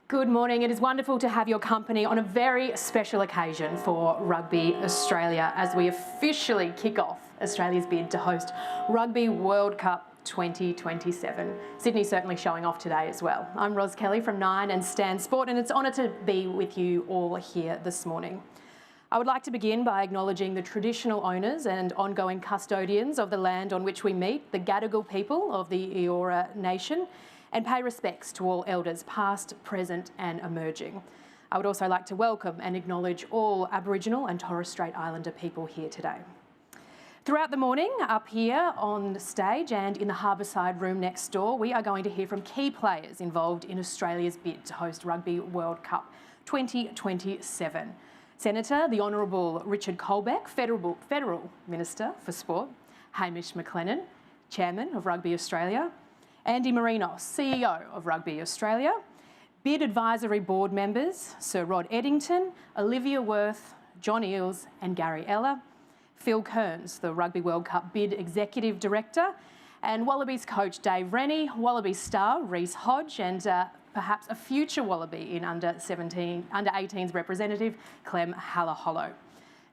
Good morning. It is wonderful to have your company on a very special occasion for Rugby Australia as we officially kick off Australia's bid to host Rugby World Cup 2027. Sydney certainly showing off today as well. I'm Ros Kelly from Nine and Stan Sport, and it's an honour to be with you all here this morning. I would like to begin by acknowledging the traditional owners and ongoing custodians of the land on which we meet, the Gadigal people of the Eora Nation, and pay respects to all elders past, present and emerging. I would also like to welcome and acknowledge all Aboriginal and Torres Strait Islander people here today. Throughout the morning, up here on stage and in the Harbourside room next door, we are going to hear from key players involved in Australia's bid to host Rugby World Cup 2027. Senator, the Honourable Richard COLBECK, Federal Minister for Sport, Hamish McLennan, Chairman of Rugby Australia, Andy Marinos, CEO of Rugby Australia, Bid Advisory Board members Sir Rod Eddington, Olivia Worth, John Eales and Gary Eller, Phil Kearns, the Rugby World Cup Bid Executive Director, and Wallabies coach Dave Rennie, Wallabies star Reece Hodge, and perhaps a future Wallaby in under 18's representative Clem Hallahollo.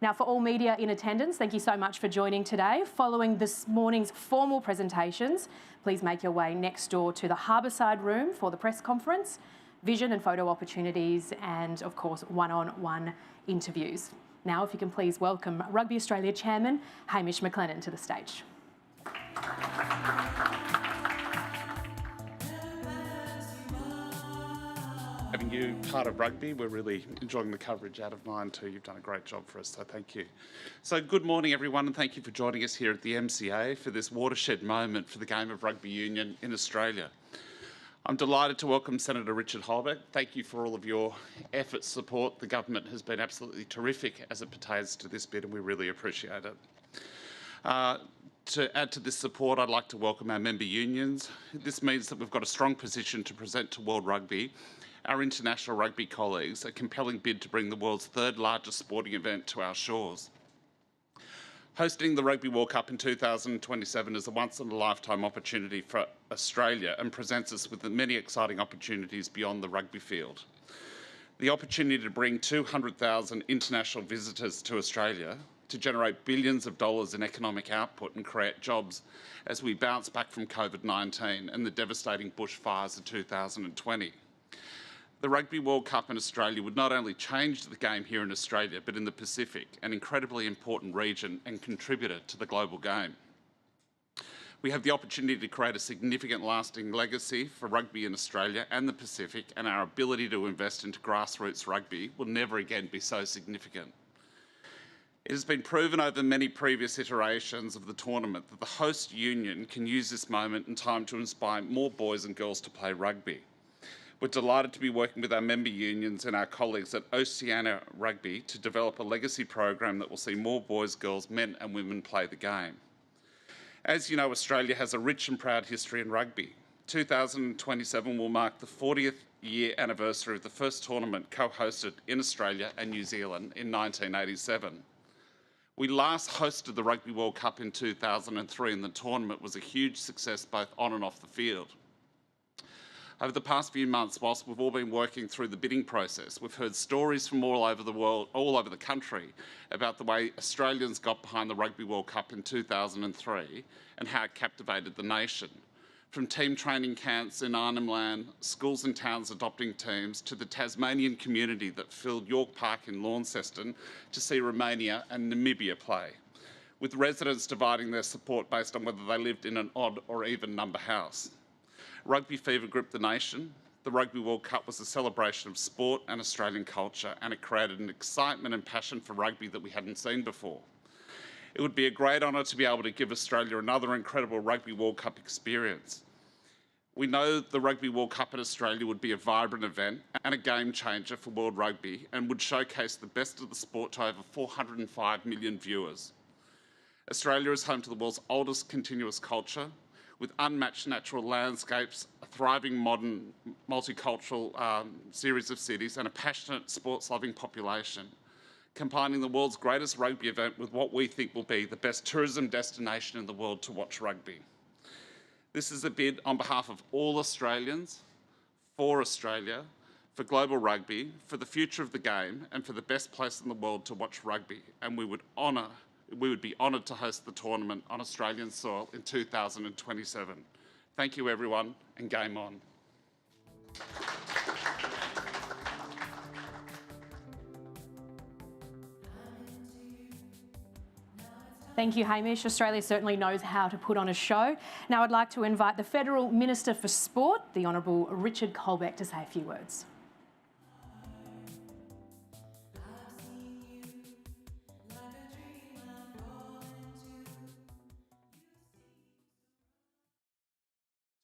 Now, for all media in attendance, thank you so much for joining today. Following this morning's formal presentations, please make your way next door to the Harbourside room for the press conference, vision and photo opportunities, and of course, one-on-one interviews. Now, if you can please welcome Rugby Australia Chairman Hamish McLennan to the stage. Having you part of rugby, we're really enjoying the coverage out of Nine too. You've done a great job for us, so thank you. So good morning everyone, and thank you for joining us here at the MCA for this watershed moment for the game of rugby union in Australia. I'm delighted to welcome Senator Richard COLBECK. Thank you for all of your efforts, support. The government has been absolutely terrific as it pertains to this bid, and we really appreciate it. To add to this support, I'd like to welcome our member unions. This means that we've got a strong position to present to World Rugby, our international rugby colleagues, a compelling bid to bring the world's third largest sporting event to our shores. Hosting the Rugby World Cup in 2027 is a once-in-a-lifetime opportunity for Australia and presents us with many exciting opportunities beyond the rugby field. The opportunity to bring 200,000 international visitors to Australia, to generate billions of dollars in economic output and create jobs as we bounce back from COVID-19 and the devastating bushfires of 2020. The Rugby World Cup in Australia would not only change the game here in Australia, but in the Pacific, an incredibly important region and contributor to the global game. We have the opportunity to create a significant lasting legacy for rugby in Australia and the Pacific, and our ability to invest into grassroots rugby will never again be so significant. It has been proven over many previous iterations of the tournament that the host union can use this moment in time to inspire more boys and girls to play rugby. We're delighted to be working with our member unions and our colleagues at Oceania Rugby to develop a legacy program that will see more boys, girls, men and women play the game. As you know, Australia has a rich and proud history in rugby. 2027 will mark the 40th year anniversary of the first tournament co-hosted in Australia and New Zealand in 1987. We last hosted the Rugby World Cup in 2003, and the tournament was a huge success both on and off the field. Over the past few months, whilst we've all been working through the bidding process, we've heard stories from all over the world, all over the country, about the way Australians got behind the Rugby World Cup in 2003 and how it captivated the nation. From team training camps in Arnhem Land, schools and towns adopting teams, to the Tasmanian community that filled York Park in Launceston to see Romania and Namibia play, with residents dividing their support based on whether they lived in an odd or even number house. Rugby fever gripped the nation. The Rugby World Cup was a celebration of sport and Australian culture, and it created an excitement and passion for rugby that we hadn't seen before. It would be a great honour to be able to give Australia another incredible Rugby World Cup experience. We know the Rugby World Cup in Australia would be a vibrant event and a game changer for world rugby, and would showcase the best of the sport to over 405 million viewers. Australia is home to the world's oldest continuous culture, with unmatched natural landscapes, a thriving modern multicultural series of cities, and a passionate sports-loving population, combining the world's greatest rugby event with what we think will be the best tourism destination in the world to watch rugby. This is a bid on behalf of all Australians, for Australia, for global rugby, for the future of the game, and for the best place in the world to watch rugby. And we would be honoured to host the tournament on Australian soil in 2027. Thank you, everyone, and game on. Thank you, Hamish. Australia certainly knows how to put on a show. Now I'd like to invite the Federal Minister for Sport, the Honourable Richard COLBECK, to say a few words.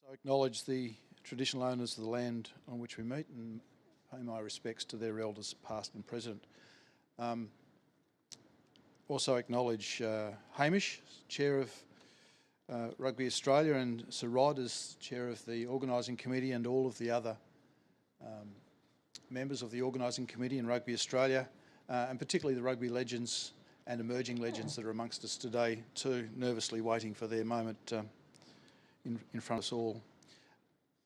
I acknowledge the traditional owners of the land on which we meet and pay my respects to their elders past and present. Also acknowledge Hamish, Chair of Rugby Australia, and Sir Rod as Chair of the Organising Committee, and all of the other members of the Organising Committee in Rugby Australia, and particularly the rugby legends and emerging legends that are amongst us today too, nervously waiting for their moment in front of us all.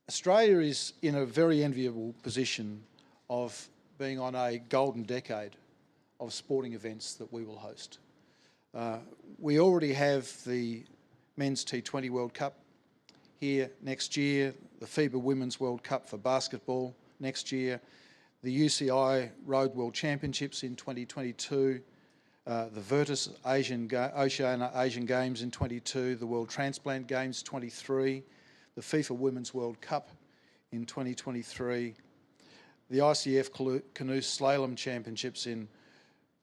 Australia is in a very enviable position of being on a golden decade of sporting events that we will host. We already have the Men's T20 World Cup here next year, the FIBA Women's World Cup for basketball next year, the UCI Road World Championships in 2022, the Virtus Oceania Asian Games in 22, the World Transplant Games 23, the FIFA Women's World Cup in 2023, the ICF Canoe Slalom Championships in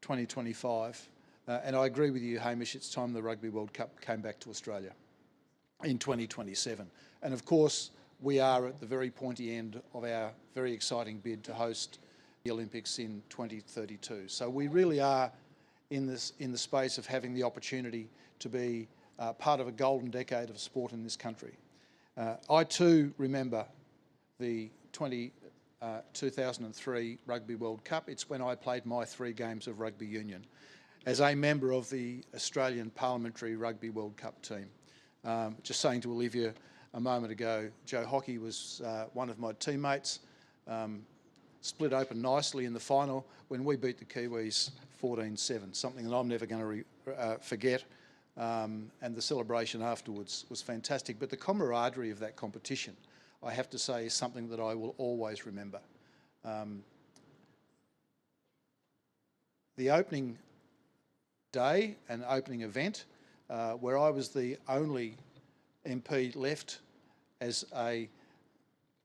2025, and I agree with you, Hamish, it's time the Rugby World Cup came back to Australia in 2027. And of course, we are at the very pointy end of our very exciting bid to host the Olympics in 2032. So we really are in the space of having the opportunity to be part of a golden decade of sport in this country. I too remember the 2003 Rugby World Cup. It's when I played my 3 games of rugby union as a member of the Australian Parliamentary Rugby World Cup team. Just saying to Olivia a moment ago, Joe Hockey was one of my teammates, split open nicely in the final when we beat the Kiwis 14-7, something that I'm never going to forget. And the celebration afterwards was fantastic. But the camaraderie of that competition, I have to say, is something that I will always remember. The opening day and opening event, where I was the only MP left as a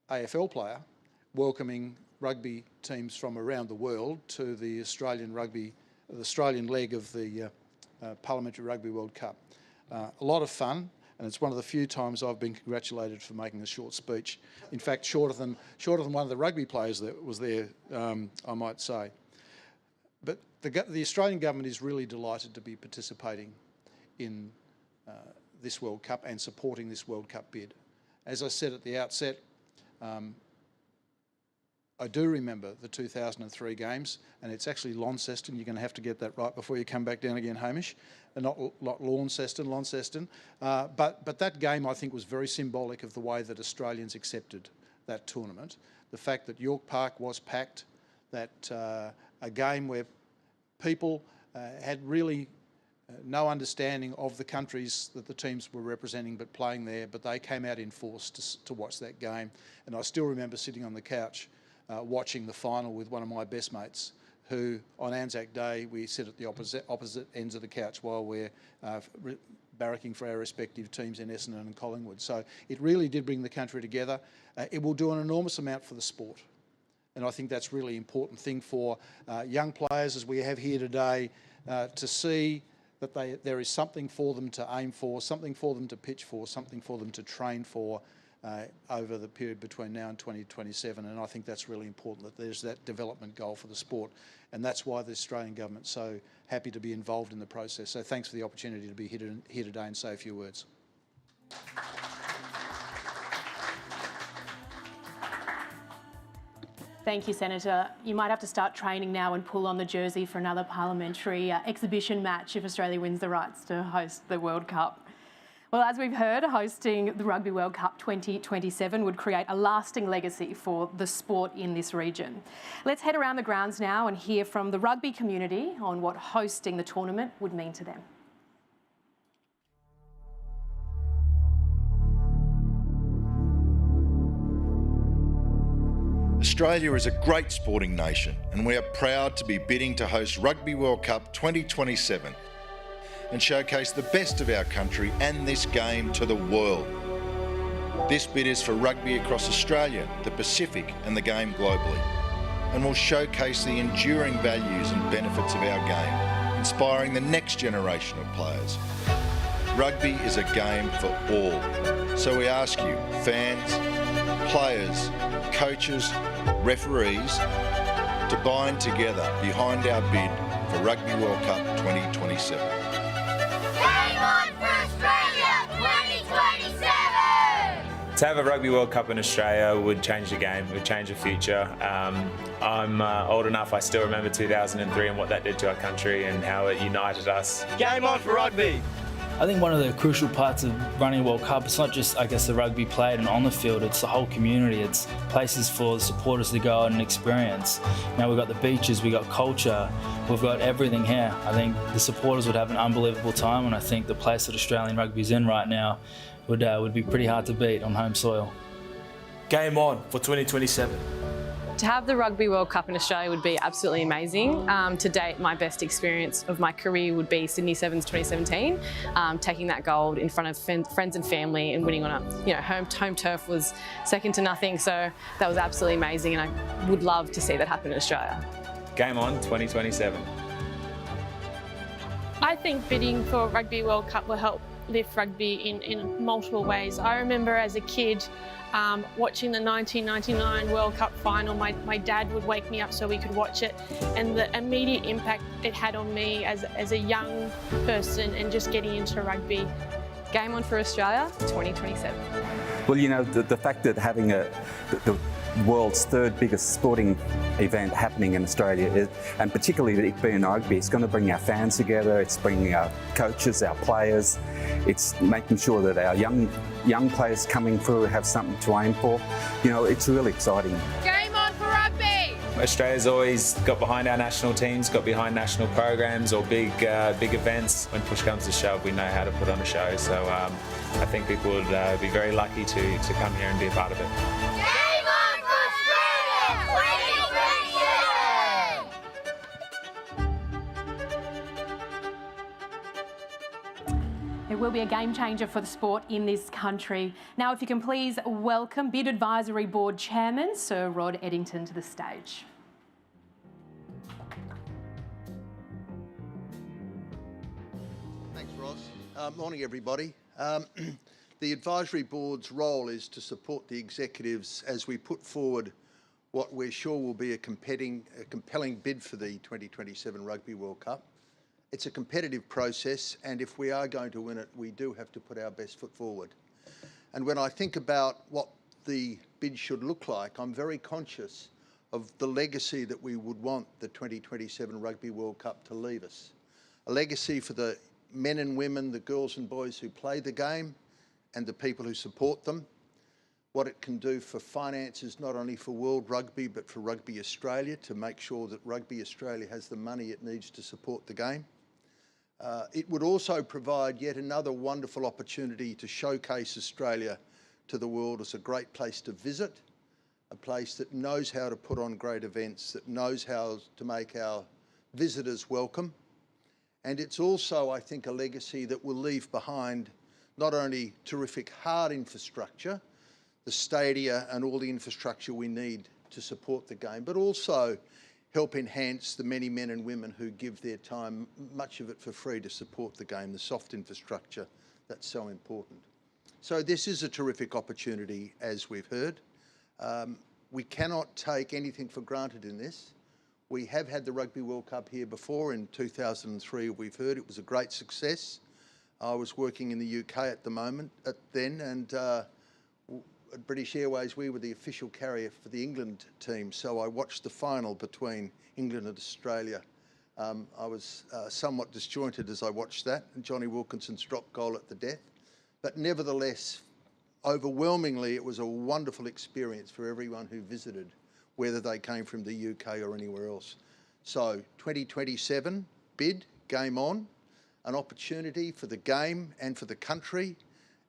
AFL player, welcoming rugby teams from around the world to the Australian leg of the Parliamentary Rugby World Cup. A lot of fun, and it's one of the few times I've been congratulated for making a short speech. In fact, shorter than one of the rugby players that was there, I might say. But the Australian government is really delighted to be participating in this World Cup and supporting this World Cup bid. As I said at the outset, I do remember the 2003 games, and it's actually Launceston. You're going to have to get that right before you come back down again, Hamish. Not Launceston. But that game, I think, was very symbolic of the way that Australians accepted that tournament. The fact that York Park was packed, that a game where people had really no understanding of the countries that the teams were representing but playing there, but they came out in force to watch that game. And I still remember sitting on the couch watching the final with one of my best mates, who on Anzac Day we sit at the opposite ends of the couch while we're barracking for our respective teams in Essendon and Collingwood. So it really did bring the country together. It will do an enormous amount for the sport. And I think that's a really important thing for young players, as we have here today, to see that there is something for them to aim for, something for them to pitch for, something for them to train for over the period between now and 2027. And I think that's really important, that there's that development goal for the sport. And that's why the Australian government's so happy to be involved in the process. So thanks for the opportunity to be here today and say a few words. Thank you, Senator. You might have to start training now and pull on the jersey for another parliamentary exhibition match if Australia wins the rights to host the World Cup. Well, as we've heard, hosting the Rugby World Cup 2027 would create a lasting legacy for the sport in this region. Let's head around the grounds now and hear from the rugby community on what hosting the tournament would mean to them. Australia is a great sporting nation, and we are proud to be bidding to host Rugby World Cup 2027 and showcase the best of our country and this game to the world. This bid is for rugby across Australia, the Pacific and the game globally, and will showcase the enduring values and benefits of our game, inspiring the next generation of players. Rugby is a game for all, so we ask you, fans, players, coaches, referees, to bind together behind our bid for Rugby World Cup 2027. Game on for Australia 2027! To have a Rugby World Cup in Australia would change the game, would change the future. I'm old enough, I still remember 2003 and what that did to our country and how it united us. Game on for rugby! I think one of the crucial parts of running a World Cup, it's not just, I guess, the rugby played and on the field, it's the whole community. It's places for the supporters to go out and experience. Now we've got the beaches, we've got culture, we've got everything here. I think the supporters would have an unbelievable time, and I think the place that Australian rugby is in right now would be pretty hard to beat on home soil. Game on for 2027. To have the Rugby World Cup in Australia would be absolutely amazing. To date, my best experience of my career would be Sydney Sevens 2017. Taking that gold in front of friends and family and winning on a home turf was second to nothing. So that was absolutely amazing, and I would love to see that happen in Australia. Game on 2027. I think bidding for Rugby World Cup will help lift rugby in multiple ways. I remember as a kid watching the 1999 World Cup final. My dad would wake me up so we could watch it, and the immediate impact it had on me as a young person and just getting into rugby. Game on for Australia 2027. Well, the fact that having the world's third biggest sporting event happening in Australia, and particularly it being rugby, it's going to bring our fans together, it's bringing our coaches, our players, it's making sure that our young players coming through have something to aim for. It's really exciting. Game on for rugby! Australia's always got behind our national teams, got behind national programs or big events. When push comes to shove, we know how to put on a show. So I think people would be very lucky to come here and be a part of it. Game on for Australia 2027! It will be a game changer for the sport in this country. Now, if you can please welcome Bid Advisory Board Chairman Sir Rod Eddington to the stage. Thanks, Ross. Morning, everybody. The Advisory Board's role is to support the executives as we put forward what we're sure will be a compelling bid for the 2027 Rugby World Cup. It's a competitive process, and if we are going to win it, we do have to put our best foot forward. And when I think about what the bid should look like, I'm very conscious of the legacy that we would want the 2027 Rugby World Cup to leave us. A legacy for the men and women, the girls and boys who play the game, and the people who support them. what it can do for finances, not only for World Rugby, but for Rugby Australia, to make sure that Rugby Australia has the money it needs to support the game. It would also provide yet another wonderful opportunity to showcase Australia to the world as a great place to visit, a place that knows how to put on great events, that knows how to make our visitors welcome. And it's also, I think, a legacy that will leave behind not only terrific hard infrastructure, the stadia and all the infrastructure we need to support the game, but also help enhance the many men and women who give their time, much of it for free, to support the game, the soft infrastructure that's so important. So this is a terrific opportunity, as we've heard. We cannot take anything for granted in this. We have had the Rugby World Cup here before in 2003, we've heard. It was a great success. I was working in the UK at the moment, then, and at British Airways, we were the official carrier for the England team, so I watched the final between England and Australia. I was somewhat disjointed as I watched that, and Johnny Wilkinson's drop goal at the death. But nevertheless, overwhelmingly, it was a wonderful experience for everyone who visited, whether they came from the UK or anywhere else. So 2027 bid, game on, an opportunity for the game and for the country,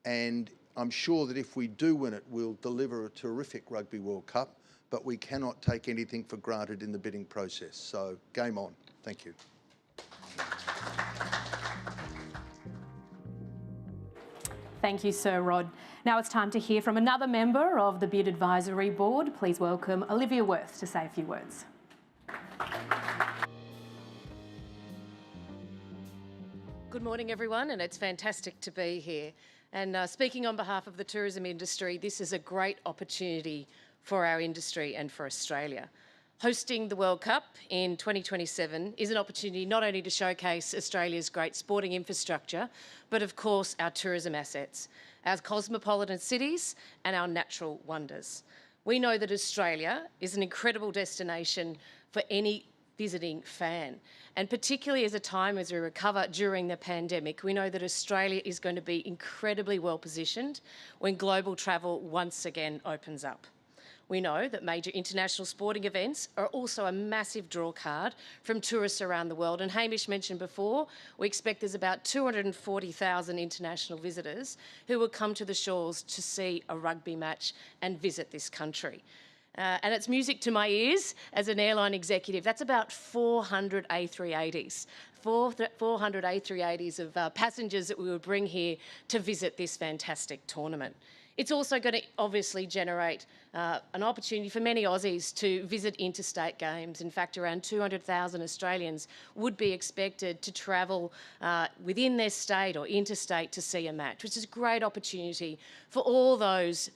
and I'm sure that if we do win it, we'll deliver a terrific Rugby World Cup, but we cannot take anything for granted in the bidding process. So game on. Thank you. Thank you, Sir Rod. Now it's time to hear from another member of the Bid Advisory Board. Please welcome Olivia Worth to say a few words. Good morning, everyone, and it's fantastic to be here. And speaking on behalf of the tourism industry, this is a great opportunity for our industry and for Australia. Hosting the World Cup in 2027 is an opportunity not only to showcase Australia's great sporting infrastructure, but of course our tourism assets, our cosmopolitan cities and our natural wonders. We know that Australia is an incredible destination for any visiting fan. And particularly as a time as we recover during the pandemic, we know that Australia is going to be incredibly well positioned when global travel once again opens up. We know that major international sporting events are also a massive draw card from tourists around the world. And Hamish mentioned before, we expect there's about 240,000 international visitors who will come to the shores to see a rugby match and visit this country. And it's music to my ears as an airline executive. That's about 400 A380s. 400 A380s of passengers that we would bring here to visit this fantastic tournament. It's also going to obviously generate an opportunity for many Aussies to visit interstate games. In fact, around 200,000 Australians would be expected to travel within their state or interstate to see a match, which is a great opportunity for all those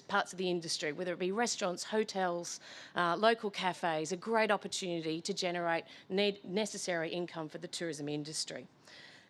parts of the industry, whether it be restaurants, hotels, local cafes, a great opportunity to generate necessary income for the tourism industry.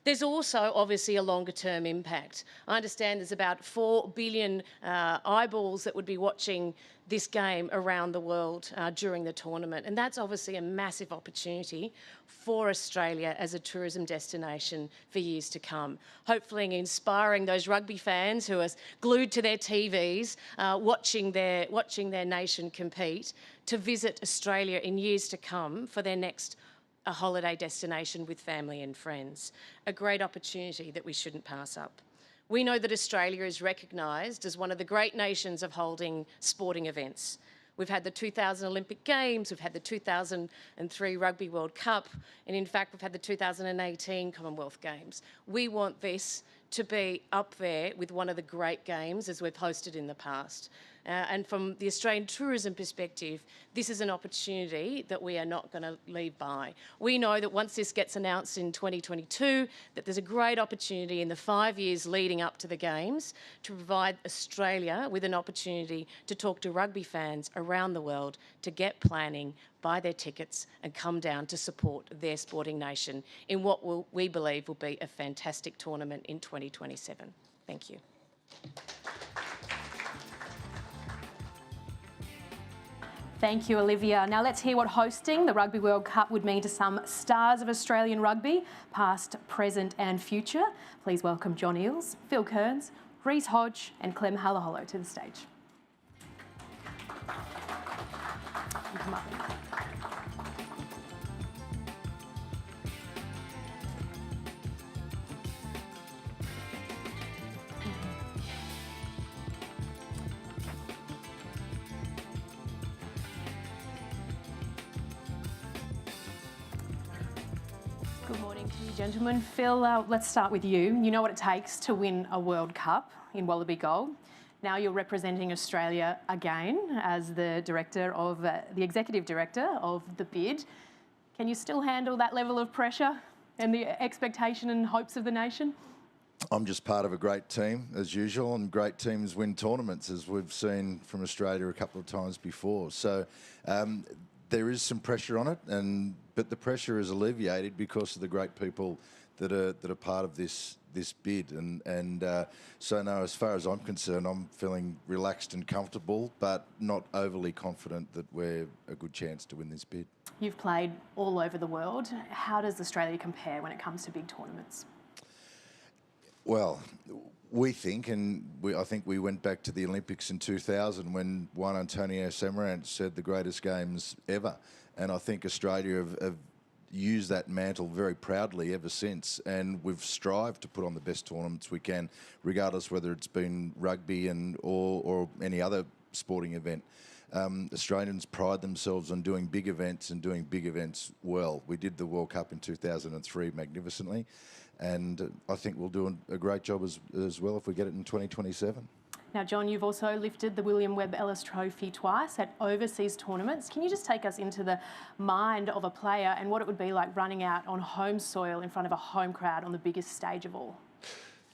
There's also obviously a longer term impact. I understand there's about 4 billion eyeballs that would be watching this game around the world during the tournament, and that's obviously a massive opportunity for Australia as a tourism destination for years to come. Hopefully inspiring those rugby fans who are glued to their TVs watching their nation compete to visit Australia in years to come for their next a holiday destination with family and friends. A great opportunity that we shouldn't pass up. We know that Australia is recognised as one of the great nations of holding sporting events. We've had the 2000 Olympic Games, we've had the 2003 Rugby World Cup, and in fact we've had the 2018 Commonwealth Games. We want this to be up there with one of the great games as we've hosted in the past. And from the Australian tourism perspective, this is an opportunity that we are not going to leave by. We know that once this gets announced in 2022, that there's a great opportunity in the 5 years leading up to the Games to provide Australia with an opportunity to talk to rugby fans around the world to get planning, buy their tickets and come down to support their sporting nation in what we believe will be a fantastic tournament in 2027. Thank you. Thank you, Olivia. Now let's hear what hosting the Rugby World Cup would mean to some stars of Australian rugby, past, present and future. Please welcome John Eales, Phil Kearns, Reece Hodge and Clem Halaholo to the stage. You come up. Good morning to you, gentlemen. Phil, let's start with you. You know what it takes to win a World Cup in Wallaby Gold. Now you're representing Australia again as the director of the executive director of the bid. Can you still handle that level of pressure and the expectation and hopes of the nation? I'm just part of a great team, as usual, and great teams win tournaments, as we've seen from Australia a couple of times before. So there is some pressure on it, but the pressure is alleviated because of the great people that are part of this bid. So no, as far as I'm concerned, I'm feeling relaxed and comfortable, but not overly confident that we're a good chance to win this bid. You've played all over the world. How does Australia compare when it comes to big tournaments? Well, we think, I think we went back to the Olympics in 2000 when Juan Antonio Samaranch said the greatest games ever. And I think Australia have used that mantle very proudly ever since. And we've strived to put on the best tournaments we can, regardless whether it's been rugby or any other sporting event. Australians pride themselves on doing big events and doing big events well. We did the World Cup in 2003 magnificently. And I think we'll do a great job as well if we get it in 2027. Now, John, you've also lifted the William Webb Ellis Trophy twice at overseas tournaments. Can you just take us into the mind of a player and what it would be like running out on home soil in front of a home crowd on the biggest stage of all?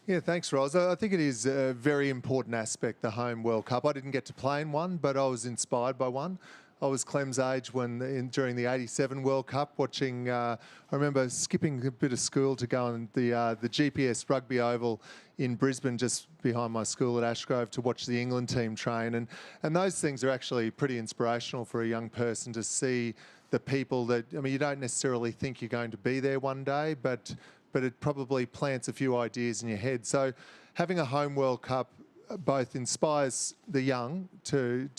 Yeah, thanks, Ros. I think it is a very important aspect, the home World Cup. I didn't get to play in one, but I was inspired by one. I was Clem's age during the '87 World Cup, watching. I remember skipping a bit of school to go on the GPS Rugby Oval in Brisbane, just behind my school at Ashgrove, to watch the England team train, and those things are actually pretty inspirational for a young person to see the people that. I mean, you don't necessarily think you're going to be there one day, but it probably plants a few ideas in your head. So, having a home World Cup both inspires the young to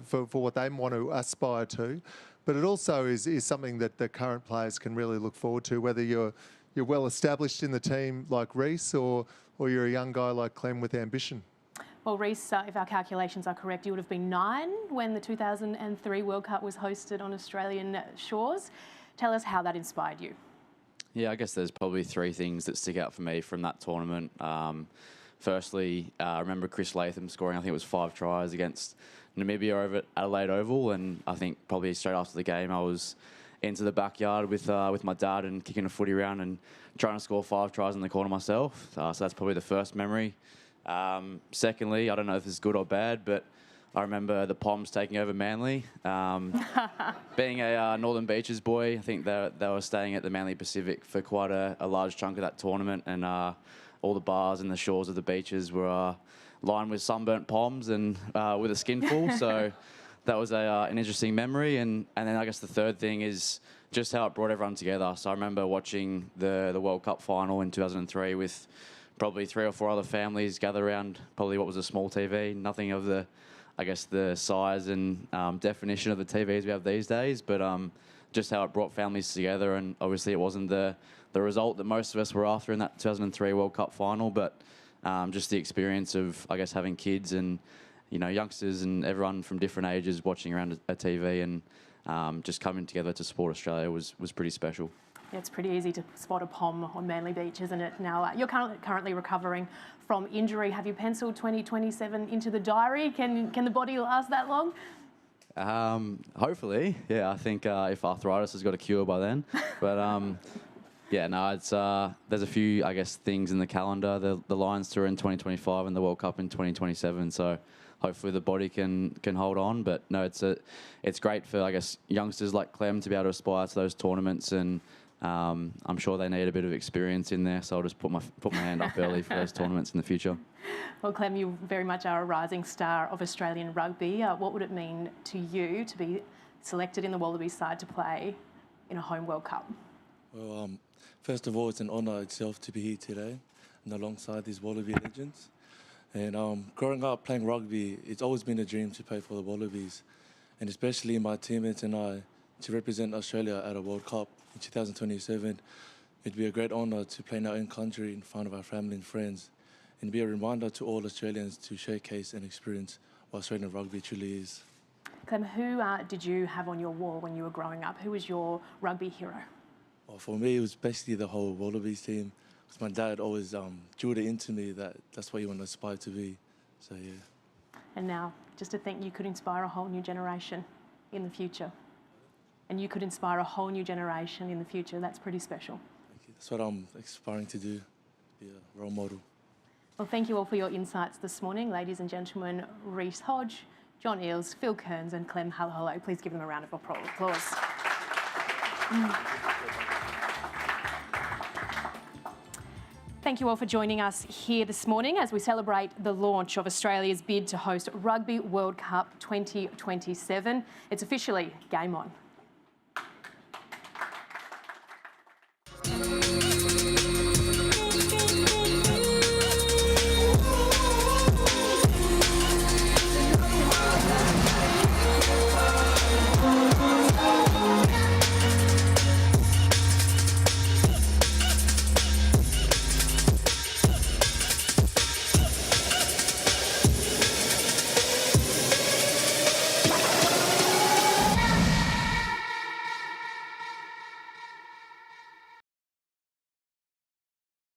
for what they want to aspire to, but it also is something that the current players can really look forward to, whether you're well established in the team like Reece or you're a young guy like Clem with ambition. Well, Reece, if our calculations are correct, you would have been 9 when the 2003 World Cup was hosted on Australian shores. Tell us how that inspired you. Yeah, I guess there's probably 3 things that stick out for me from that tournament. Firstly, I remember Chris Latham scoring, I think it was 5 tries against Namibia over at Adelaide Oval, and I think probably straight after the game I was into the backyard with my dad and kicking a footy around and trying to score 5 tries in the corner myself. So that's probably the first memory. Secondly, I don't know if this is good or bad, but I remember the Poms taking over Manly. Being a Northern Beaches boy, I think they were staying at the Manly Pacific for quite a large chunk of that tournament, and all the bars and the shores of the beaches were lined with sunburnt Poms and with a skinful. So that was an interesting memory. And then I guess the third thing is just how it brought everyone together. So I remember watching the World Cup final in 2003 with probably 3 or 4 other families gathered around probably what was a small TV. Nothing of the size and definition of the TVs we have these days, but just how it brought families together. And obviously it wasn't the result that most of us were after in that 2003 World Cup final, but just the experience of, I guess, having kids and, youngsters and everyone from different ages watching around a TV and just coming together to support Australia was pretty special. Yeah, it's pretty easy to spot a Pom on Manly Beach, isn't it? Now, you're currently recovering from injury. Have you penciled 2027 into the diary? Can the body last that long? Hopefully, yeah. I think if arthritis has got a cure by then. But yeah, no, it's there's a few, I guess, things in the calendar. The Lions tour in 2025 and the World Cup in 2027. So hopefully the body can hold on. But no, it's great for, I guess, youngsters like Clem to be able to aspire to those tournaments, and I'm sure they need a bit of experience in there. So I'll just put my hand up early for those tournaments in the future. Well, Clem, you very much are a rising star of Australian rugby. What would it mean to you to be selected in the Wallabies side to play in a home World Cup? Well, first of all, it's an honour itself to be here today and alongside these Wallaby legends. And growing up playing rugby, it's always been a dream to play for the Wallabies. and especially my teammates and I, to represent Australia at a World Cup in 2027. It'd be a great honour to play in our own country in front of our family and friends, and be a reminder to all Australians to showcase and experience what Australian rugby truly is. Clem, who did you have on your wall when you were growing up? Who was your rugby hero? Well, for me, it was basically the whole Wallabies team, because my dad always drilled it into me that that's what you want to aspire to be. So, yeah. And now, just to think you could inspire a whole new generation in the future. And you could inspire a whole new generation in the future. That's pretty special. Thank you. That's what I'm aspiring to do, be a role model. Well, thank you all for your insights this morning. Ladies and gentlemen, Reece Hodge, John Eales, Phil Kearns and Clem Halaholo. Please give them a round of applause. Thank you all for joining us here this morning as we celebrate the launch of Australia's bid to host Rugby World Cup 2027. It's officially game on.